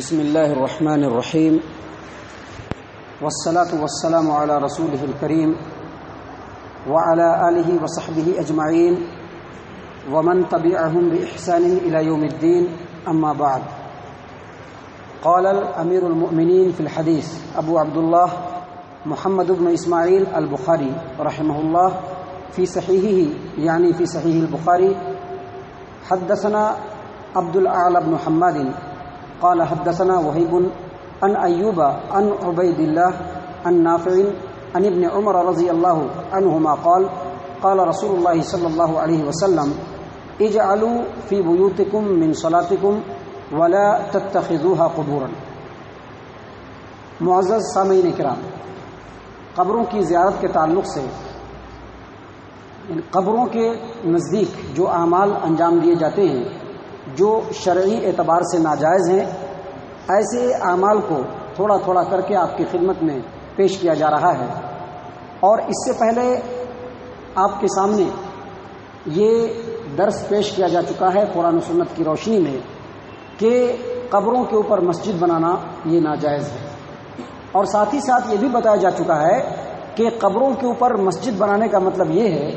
بسم الله الرحمن الرحيم والصلاة والسلام على رسوله الكريم وعلى آله وصحبه أجمعين ومن تبعهم بإحسان إلى يوم الدين أما بعد. قال الأمير المؤمنين في الحديث أبو عبد الله محمد بن إسماعيل البخاري رحمه الله في صحيحه يعني في صحيح البخاري حدثنا عبد الأعلى بن حماد قال حدثنا وهيب عن أيوب عن عبيد الله عن نافع عن ابن عمر رضي الله عنهما قال قال رسول الله صلى الله عليه وسلم اجعلوا في بيوتكم من صلاتكم ولا تتخذوها قبورا. معزز سامعین کرام، قبروں کی زیارت کے تعلق سے قبروں کے نزدیک جو اعمال انجام دیے جاتے ہیں جو شرعی اعتبار سے ناجائز ہیں، ایسے اعمال کو تھوڑا تھوڑا کر کے آپ کی خدمت میں پیش کیا جا رہا ہے. اور اس سے پہلے آپ کے سامنے یہ درس پیش کیا جا چکا ہے قرآن و سنت کی روشنی میں کہ قبروں کے اوپر مسجد بنانا یہ ناجائز ہے، اور ساتھ ہی ساتھ یہ بھی بتایا جا چکا ہے کہ قبروں کے اوپر مسجد بنانے کا مطلب یہ ہے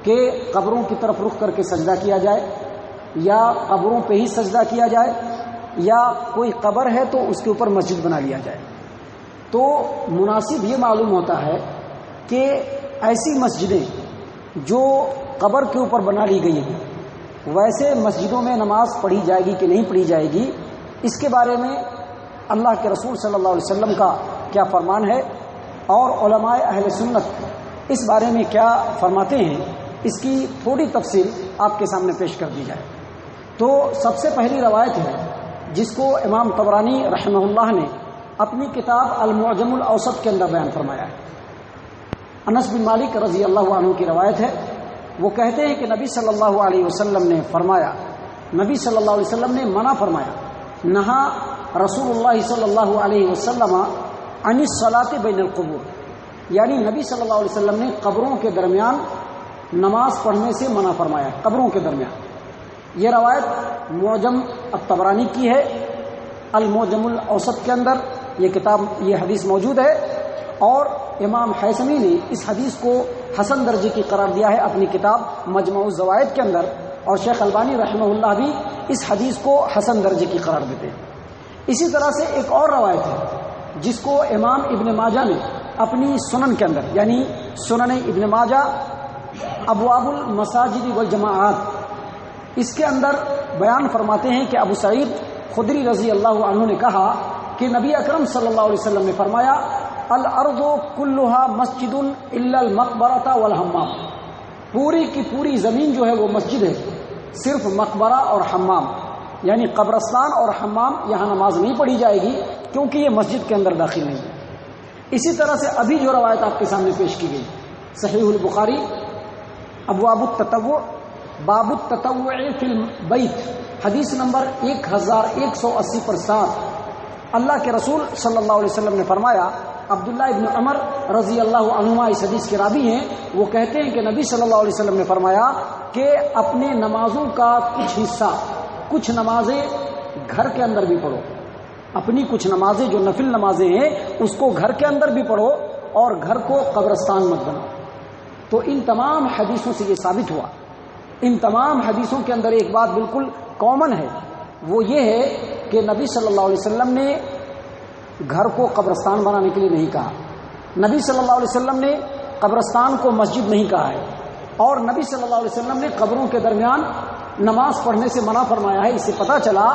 کہ قبروں کی طرف رخ کر کے سجدہ کیا جائے، یا قبروں پہ ہی سجدہ کیا جائے، یا کوئی قبر ہے تو اس کے اوپر مسجد بنا لیا جائے. تو مناسب یہ معلوم ہوتا ہے کہ ایسی مسجدیں جو قبر کے اوپر بنا لی گئی ہیں، ویسے مسجدوں میں نماز پڑھی جائے گی کہ نہیں پڑھی جائے گی، اس کے بارے میں اللہ کے رسول صلی اللہ علیہ وسلم کا کیا فرمان ہے اور علماء اہل سنت اس بارے میں کیا فرماتے ہیں، اس کی تھوڑی تفصیل آپ کے سامنے پیش کر دی جائے. تو سب سے پہلی روایت ہے جس کو امام طبرانی رحمہ اللہ نے اپنی کتاب المعجم الاوسط کے اندر بیان فرمایا ہے. انس بن مالک رضی اللہ عنہ کی روایت ہے. وہ کہتے ہیں کہ نبی صلی اللہ علیہ وسلم نے فرمایا، نبی صلی اللہ علیہ وسلم نے منع فرمایا، نہا رسول اللہ صلی اللہ علیہ وسلم عن الصلاۃ بین القبور، یعنی نبی صلی اللہ علیہ وسلم نے قبروں کے درمیان نماز پڑھنے سے منع فرمایا. قبروں کے درمیان یہ روایت معجم الطبرانی کی ہے. المعجم الاوسط کے اندر یہ کتاب یہ حدیث موجود ہے، اور امام حیثمی نے اس حدیث کو حسن درجے کی قرار دیا ہے اپنی کتاب مجموع الزوائد کے اندر، اور شیخ البانی رحمہ اللہ بھی اس حدیث کو حسن درجے کی قرار دیتے ہیں. اسی طرح سے ایک اور روایت ہے جس کو امام ابن ماجہ نے اپنی سنن کے اندر یعنی سنن ابن ماجہ ابواب المساجد والجماعات، اس کے اندر بیان فرماتے ہیں کہ ابو سعید خدری رضی اللہ عنہ نے کہا کہ نبی اکرم صلی اللہ علیہ وسلم نے فرمایا الارض کلھا مسجد الا المقبرۃ والحمام، پوری کی پوری زمین جو ہے وہ مسجد ہے، صرف مقبرہ اور حمام یعنی قبرستان اور حمام یہاں نماز نہیں پڑھی جائے گی کیونکہ یہ مسجد کے اندر داخل نہیں ہے. اسی طرح سے ابھی جو روایت آپ کے سامنے پیش کی گئی صحیح البخاری ابواب التطوع باب التطوع فی البیت حدیث نمبر 1180 پر 7، اللہ کے رسول صلی اللہ علیہ وسلم نے فرمایا، عبداللہ ابن عمر رضی اللہ عنہما اس حدیث کے راوی ہیں، وہ کہتے ہیں کہ نبی صلی اللہ علیہ وسلم نے فرمایا کہ اپنے نمازوں کا کچھ حصہ، کچھ نمازیں گھر کے اندر بھی پڑھو، اپنی کچھ نمازیں جو نفل نمازیں ہیں اس کو گھر کے اندر بھی پڑھو، اور گھر کو قبرستان مت بناؤ. تو ان تمام حدیثوں سے یہ ثابت ہوا، ان تمام حدیثوں کے اندر ایک بات بالکل کامن ہے، وہ یہ ہے کہ نبی صلی اللہ علیہ وسلم نے گھر کو قبرستان بنانے کے لیے نہیں کہا، نبی صلی اللہ علیہ وسلم نے قبرستان کو مسجد نہیں کہا ہے، اور نبی صلی اللہ علیہ وسلم نے قبروں کے درمیان نماز پڑھنے سے منع فرمایا ہے. اس سے پتہ چلا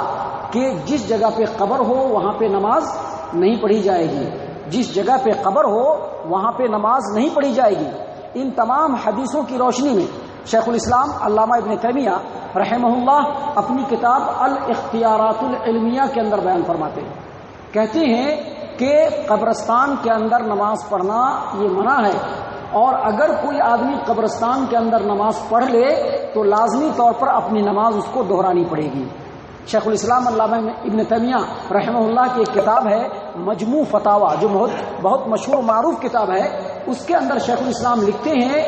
کہ جس جگہ پہ قبر ہو وہاں پہ نماز نہیں پڑھی جائے گی، جس جگہ پہ قبر ہو وہاں پہ نماز نہیں پڑھی جائے گی. ان تمام حدیثوں کی روشنی میں شیخ الاسلام علامہ ابن تیمیہ رحمہ اللہ اپنی کتاب الاختیارات العلمیہ کے اندر بیان فرماتے ہیں، کہتے ہیں کہ قبرستان کے اندر نماز پڑھنا یہ منع ہے، اور اگر کوئی آدمی قبرستان کے اندر نماز پڑھ لے تو لازمی طور پر اپنی نماز اس کو دہرانی پڑے گی. شیخ الاسلام علامہ ابن تیمیہ رحمہ اللہ کی ایک کتاب ہے مجموع فتاوی، جو بہت مشہور و معروف کتاب ہے، اس کے اندر شیخ الاسلام لکھتے ہیں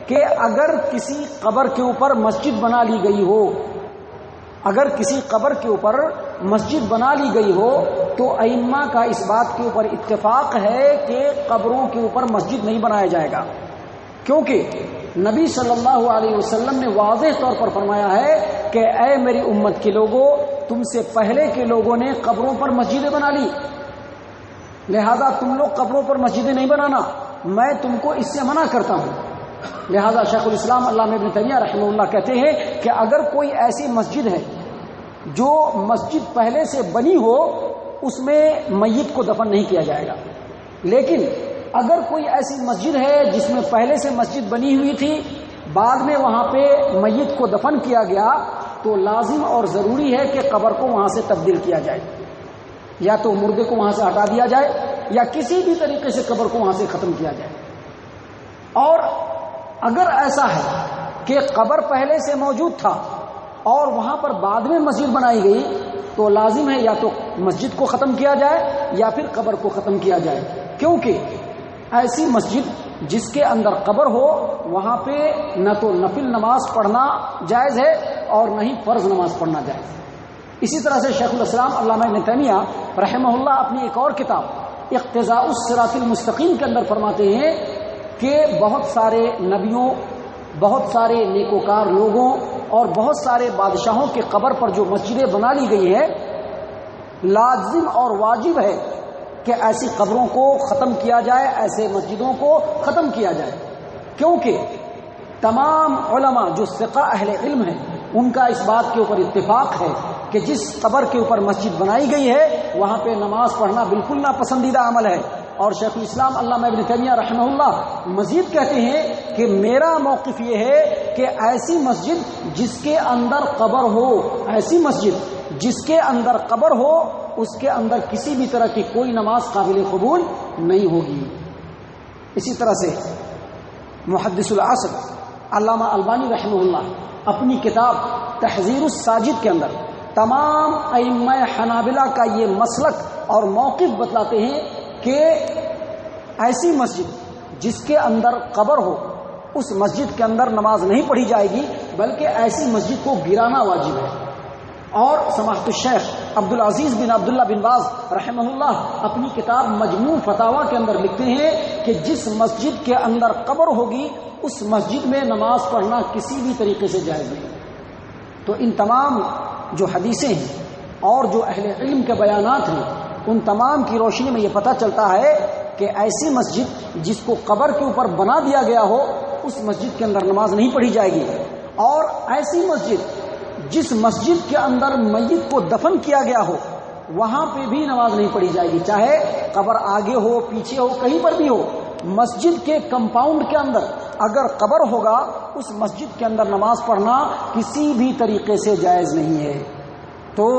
کہ اگر کسی قبر کے اوپر مسجد بنا لی گئی ہو، اگر کسی قبر کے اوپر مسجد بنا لی گئی ہو تو ائمہ کا اس بات کے اوپر اتفاق ہے کہ قبروں کے اوپر مسجد نہیں بنایا جائے گا، کیونکہ نبی صلی اللہ علیہ وسلم نے واضح طور پر فرمایا ہے کہ اے میری امت کے لوگوں، تم سے پہلے کے لوگوں نے قبروں پر مسجدیں بنا لی، لہذا تم لوگ قبروں پر مسجدیں نہیں بنانا، میں تم کو اس سے منع کرتا ہوں۔ لہذا شیخ الاسلام علامہ ابن تیمیہ رحمہ اللہ کہتے ہیں کہ اگر کوئی ایسی مسجد ہے جو مسجد پہلے سے بنی ہو، اس میں میت کو دفن نہیں کیا جائے گا، لیکن اگر کوئی ایسی مسجد ہے جس میں پہلے سے مسجد بنی ہوئی تھی، بعد میں وہاں پہ میت کو دفن کیا گیا، تو لازم اور ضروری ہے کہ قبر کو وہاں سے تبدیل کیا جائے، یا تو مردے کو وہاں سے ہٹا دیا جائے یا کسی بھی طریقے سے قبر کو وہاں سے ختم کیا جائے۔ اور اگر ایسا ہے کہ قبر پہلے سے موجود تھا اور وہاں پر بعد میں مسجد بنائی گئی، تو لازم ہے یا تو مسجد کو ختم کیا جائے یا پھر قبر کو ختم کیا جائے، کیونکہ ایسی مسجد جس کے اندر قبر ہو وہاں پہ نہ تو نفل نماز پڑھنا جائز ہے اور نہ ہی فرض نماز پڑھنا جائز ہے۔ اسی طرح سے شیخ الاسلام علامہ ابن تیمیہ رحمہ اللہ اپنی ایک اور کتاب اقتضاء الصراط المستقیم کے اندر فرماتے ہیں کہ بہت سارے نبیوں، بہت سارے نیکوکار لوگوں اور بہت سارے بادشاہوں کے قبر پر جو مسجدیں بنا لی گئی ہیں، لازم اور واجب ہے کہ ایسی قبروں کو ختم کیا جائے، ایسے مسجدوں کو ختم کیا جائے، کیونکہ تمام علماء جو ثقہ اہل علم ہیں ان کا اس بات کے اوپر اتفاق ہے کہ جس قبر کے اوپر مسجد بنائی گئی ہے وہاں پہ نماز پڑھنا بالکل ناپسندیدہ عمل ہے۔ اور شیخ الاسلام علامہ ابن تیمیہ رحمہ اللہ مزید کہتے ہیں کہ میرا موقف یہ ہے کہ ایسی مسجد جس کے اندر قبر ہو، ایسی مسجد جس کے اندر قبر ہو، اس کے اندر کسی بھی طرح کی کوئی نماز قابل قبول نہیں ہوگی۔ اسی طرح سے محدث العصر علامہ البانی رحمہ اللہ اپنی کتاب تحذیر الساجد کے اندر تمام ائمہ حنابلہ کا یہ مسلک اور موقف بتلاتے ہیں کہ ایسی مسجد جس کے اندر قبر ہو اس مسجد کے اندر نماز نہیں پڑھی جائے گی، بلکہ ایسی مسجد کو گرانا واجب ہے۔ اور سماحت الشیخ عبدالعزیز بن عبداللہ بن باز رحمہ اللہ اپنی کتاب مجموع فتاوی کے اندر لکھتے ہیں کہ جس مسجد کے اندر قبر ہوگی اس مسجد میں نماز پڑھنا کسی بھی طریقے سے جائز نہیں۔ تو ان تمام جو حدیثیں ہیں اور جو اہل علم کے بیانات ہیں، ان تمام کی روشنی میں یہ پتہ چلتا ہے کہ ایسی مسجد جس کو قبر کے اوپر بنا دیا گیا ہو اس مسجد کے اندر نماز نہیں پڑھی جائے گی، اور ایسی مسجد جس مسجد کے اندر میت کو دفن کیا گیا ہو وہاں پہ بھی نماز نہیں پڑھی جائے گی، چاہے قبر آگے ہو پیچھے ہو کہیں پر بھی ہو۔ مسجد کے کمپاؤنڈ کے اندر اگر قبر ہوگا اس مسجد کے اندر نماز پڑھنا کسی بھی طریقے سے جائز نہیں ہے۔ تو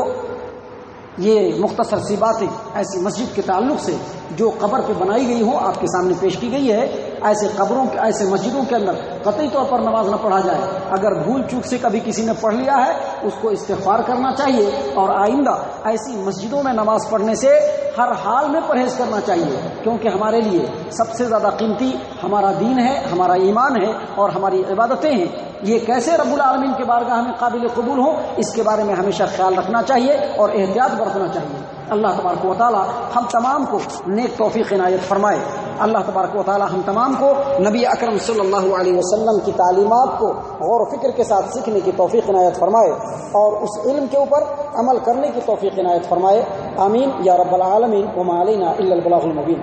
یہ مختصر سی باتیں ایسی مسجد کے تعلق سے جو قبر پہ بنائی گئی ہوں آپ کے سامنے پیش کی گئی ہے۔ ایسے قبروں کے ایسے مسجدوں کے اندر قطعی طور پر نماز نہ پڑھا جائے، اگر بھول چوک سے کبھی کسی نے پڑھ لیا ہے اس کو استغفار کرنا چاہیے، اور آئندہ ایسی مسجدوں میں نماز پڑھنے سے ہر حال میں پرہیز کرنا چاہیے، کیونکہ ہمارے لیے سب سے زیادہ قیمتی ہمارا دین ہے، ہمارا ایمان ہے اور ہماری عبادتیں ہیں۔ یہ کیسے رب العالمین کے بارگاہ میں قابل قبول ہوں اس کے بارے میں ہمیشہ خیال رکھنا چاہیے اور احتیاط برتنا چاہیے۔ اللہ تبارک و تعالی ہم تمام کو نیک توفیق عنایت فرمائے۔ اللہ تبارک و تعالی ہم تمام کو نبی اکرم صلی اللہ علیہ وسلم کی تعلیمات کو غور و فکر کے ساتھ سیکھنے کی توفیق عنایت فرمائے اور اس علم کے اوپر عمل کرنے کی توفیق عنایت فرمائے۔ آمین یا رب العالمین۔ وما علینا الا البلاغ المبین۔